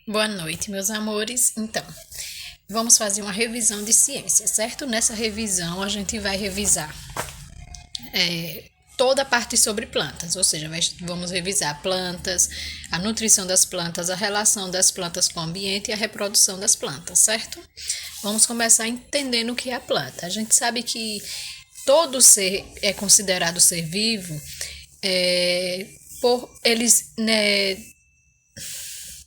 Boa noite, meus amores. Então, vamos fazer uma revisão de ciência, certo? Nessa revisão, a gente vai revisar toda a parte sobre plantas, ou seja, vamos revisar plantas, a nutrição das plantas, a relação das plantas com o ambiente e a reprodução das plantas, certo? Vamos começar entendendo o que é a planta. A gente sabe que todo ser é considerado ser vivo por eles, né,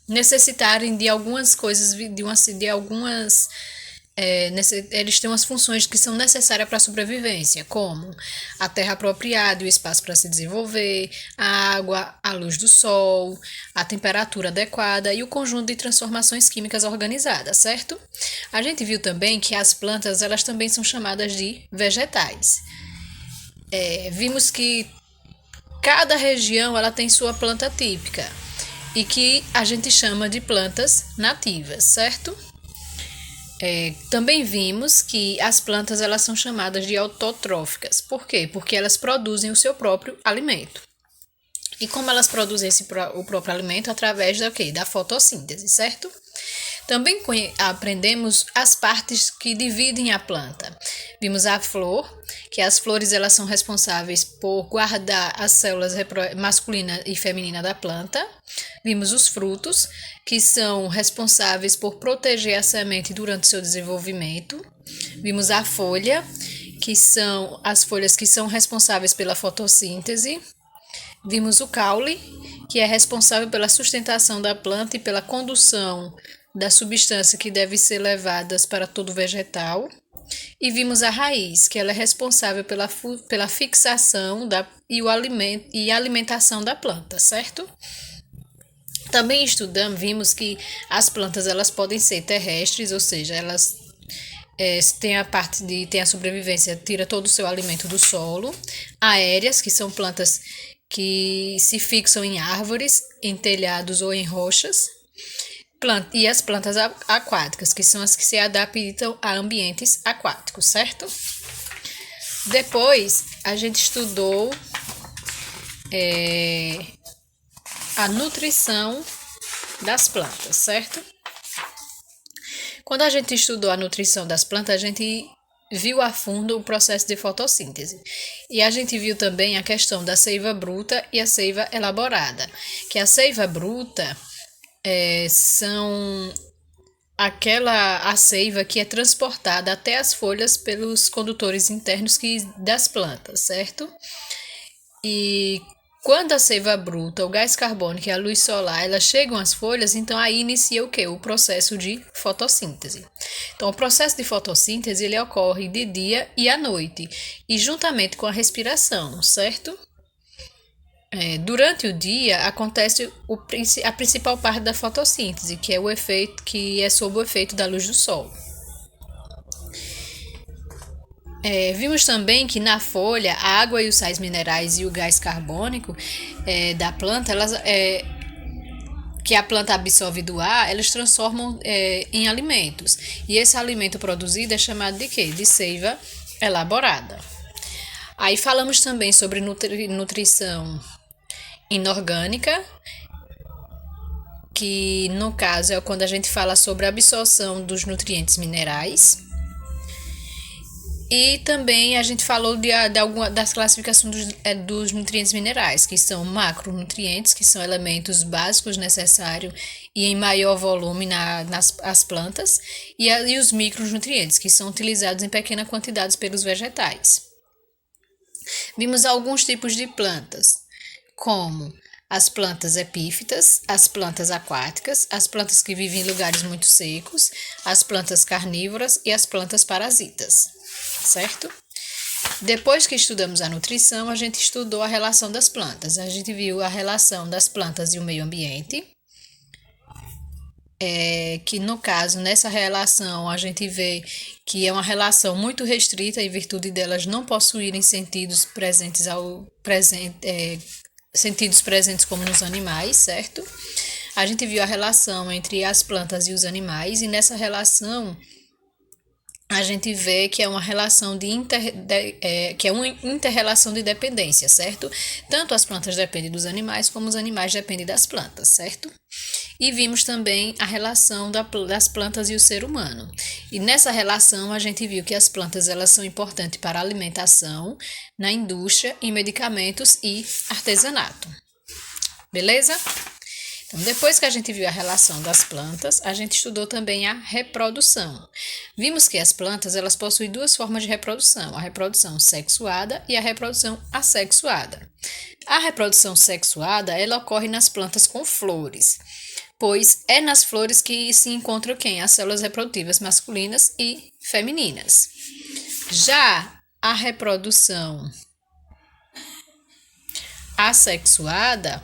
necessitarem de algumas coisas, de algumas. Eles têm umas funções que são necessárias para a sobrevivência, como a terra apropriada e o espaço para se desenvolver, a água, a luz do sol, a temperatura adequada e o conjunto de transformações químicas organizadas, certo? A gente viu também que as plantas elas também são chamadas de vegetais. Vimos que cada região ela tem sua planta típica e que a gente chama de plantas nativas, certo? Também vimos que as plantas elas são chamadas de autotróficas. Por quê? Porque elas produzem o seu próprio alimento. E como elas produzem o próprio alimento? Através da quê? Da fotossíntese, certo? Também aprendemos as partes que dividem a planta. Vimos a flor, que as flores elas são responsáveis por guardar as células masculina e feminina da planta. Vimos os frutos, que são responsáveis por proteger a semente durante seu desenvolvimento. Vimos a folha, que são as folhas que são responsáveis pela fotossíntese. Vimos o caule, que é responsável pela sustentação da planta e pela condução da substância que deve ser levadas para todo vegetal. E vimos a raiz, que ela é responsável pela fixação e alimentação da planta, certo? Também vimos que as plantas elas podem ser terrestres, ou seja, elas têm a sobrevivência, tira todo o seu alimento do solo. Aéreas, que são plantas que se fixam em árvores, em telhados ou em rochas. E as plantas aquáticas, que são as que se adaptam a ambientes aquáticos, certo? Depois, a gente estudou a nutrição das plantas, certo? Quando a gente estudou a nutrição das plantas, a gente viu a fundo o processo de fotossíntese. E a gente viu também a questão da seiva bruta e a seiva elaborada. Que a seiva bruta são a seiva que é transportada até as folhas pelos condutores internos das plantas, certo? E quando a seiva bruta, o gás carbônico e a luz solar, elas chegam às folhas, então aí inicia o quê? O processo de fotossíntese. Então, o processo de fotossíntese, ele ocorre de dia e à noite, e juntamente com a respiração, certo? Durante o dia acontece a principal parte da fotossíntese, que é sob o efeito da luz do sol. Vimos também que na folha a água e os sais minerais e o gás carbônico da planta, que a planta absorve do ar, elas transformam em alimentos. E esse alimento produzido é chamado de quê? De seiva elaborada. Aí falamos também sobre nutrição inorgânica, que no caso é quando a gente fala sobre a absorção dos nutrientes minerais. E também a gente falou das classificações dos nutrientes minerais, que são macronutrientes, que são elementos básicos necessários e em maior volume nas plantas, e os micronutrientes, que são utilizados em pequenas quantidades pelos vegetais. Vimos alguns tipos de plantas, como as plantas epífitas, as plantas aquáticas, as plantas que vivem em lugares muito secos, as plantas carnívoras e as plantas parasitas, certo? Depois que estudamos a nutrição, a gente estudou a relação das plantas. A gente viu a relação das plantas e o meio ambiente, que no caso, nessa relação, a gente vê que é uma relação muito restrita em virtude delas não possuírem sentidos presentes como nos animais, certo? A gente viu a relação entre as plantas e os animais, e nessa relação a gente vê que é uma relação que é uma inter-relação de dependência, certo? Tanto as plantas dependem dos animais, como os animais dependem das plantas, certo? E vimos também a relação das plantas e o ser humano. E nessa relação a gente viu que as plantas elas são importantes para a alimentação, na indústria, em medicamentos e artesanato. Beleza? Então, depois que a gente viu a relação das plantas, a gente estudou também a reprodução. Vimos que as plantas elas possuem duas formas de reprodução, a reprodução sexuada e a reprodução assexuada. A reprodução sexuada ela ocorre nas plantas com flores, pois é nas flores que se encontram quem? As células reprodutivas masculinas e femininas. Já a reprodução assexuada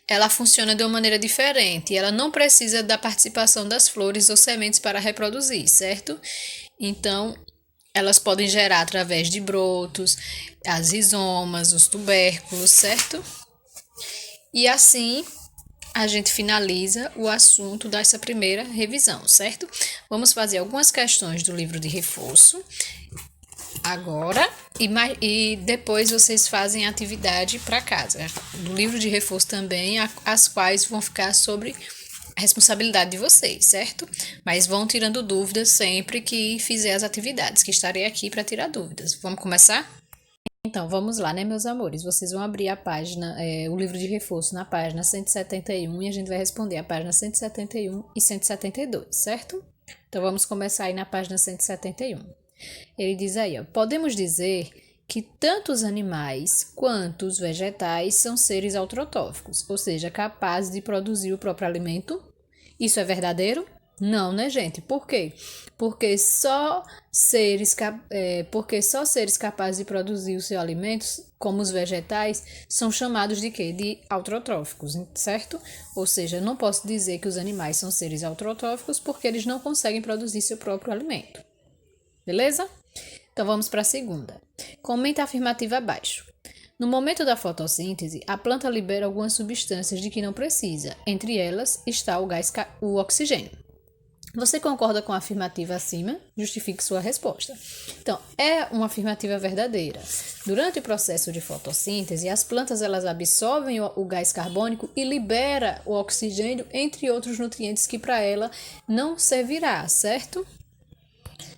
ela funciona de uma maneira diferente. Ela não precisa da participação das flores ou sementes para reproduzir, certo? Então, elas podem gerar através de brotos, as rizomas, os tubérculos, certo? E assim, a gente finaliza o assunto dessa primeira revisão, certo? Vamos fazer algumas questões do livro de reforço agora e depois vocês fazem a atividade para casa do livro de reforço também, as quais vão ficar sobre a responsabilidade de vocês, certo? Mas vão tirando dúvidas sempre que fizer as atividades, que estarei aqui para tirar dúvidas. Vamos começar? Então, vamos lá, né, meus amores? Vocês vão abrir a página, o livro de reforço na página 171 e a gente vai responder a página 171 e 172, certo? Então, vamos começar aí na página 171. Ele diz aí, ó, podemos dizer que tanto os animais quanto os vegetais são seres autrotóficos, ou seja, capazes de produzir o próprio alimento. Isso é verdadeiro? Não, né, gente? Por quê? Porque só seres capazes de produzir os seus alimentos, como os vegetais, são chamados de quê? De autrotróficos, certo? Ou seja, eu não posso dizer que os animais são seres autrotróficos porque eles não conseguem produzir seu próprio alimento. Beleza? Então vamos para a segunda. Comenta a afirmativa abaixo. No momento da fotossíntese, a planta libera algumas substâncias de que não precisa. Entre elas está o oxigênio. Você concorda com a afirmativa acima? Justifique sua resposta. Então, é uma afirmativa verdadeira. Durante o processo de fotossíntese, as plantas elas absorvem o gás carbônico e libera o oxigênio, entre outros nutrientes que para ela não servirá, certo?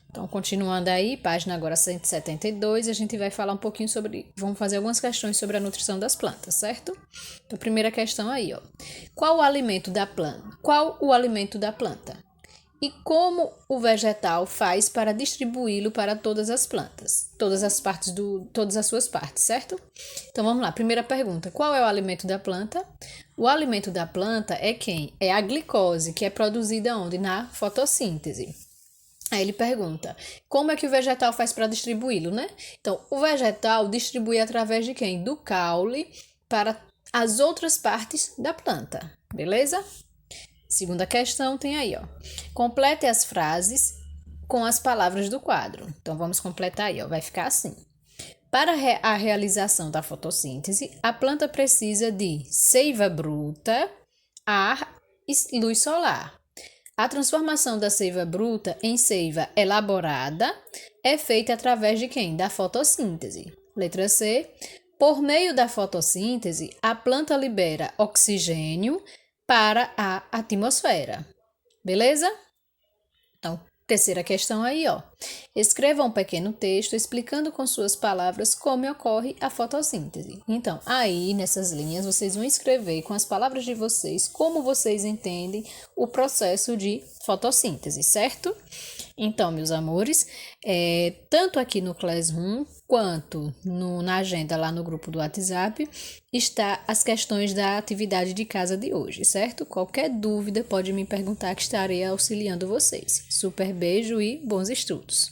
Então, continuando aí, página agora 172, a gente vai falar um pouquinho vamos fazer algumas questões sobre a nutrição das plantas, certo? Então, primeira questão aí, ó. Qual o alimento da planta? E como o vegetal faz para distribuí-lo para todas as plantas? Todas as suas partes, certo? Então, vamos lá. Primeira pergunta. Qual é o alimento da planta? O alimento da planta é quem? É a glicose, que é produzida onde? Na fotossíntese. Aí ele pergunta, como é que o vegetal faz para distribuí-lo, né? Então, o vegetal distribui através de quem? Do caule para as outras partes da planta, beleza? Segunda questão tem aí, ó. Complete as frases com as palavras do quadro. Então, vamos completar aí, ó. Vai ficar assim. Para a realização da fotossíntese, a planta precisa de seiva bruta, ar e luz solar. A transformação da seiva bruta em seiva elaborada é feita através de quem? Da fotossíntese. Letra C. Por meio da fotossíntese, a planta libera oxigênio para a atmosfera. Beleza? Então, terceira questão aí, ó. Escreva um pequeno texto explicando com suas palavras como ocorre a fotossíntese. Então, aí nessas linhas vocês vão escrever com as palavras de vocês como vocês entendem o processo de fotossíntese, certo? Então, meus amores, tanto aqui no Classroom quanto na agenda lá no grupo do WhatsApp está as questões da atividade de casa de hoje, certo? Qualquer dúvida pode me perguntar que estarei auxiliando vocês. Super beijo e bons estudos!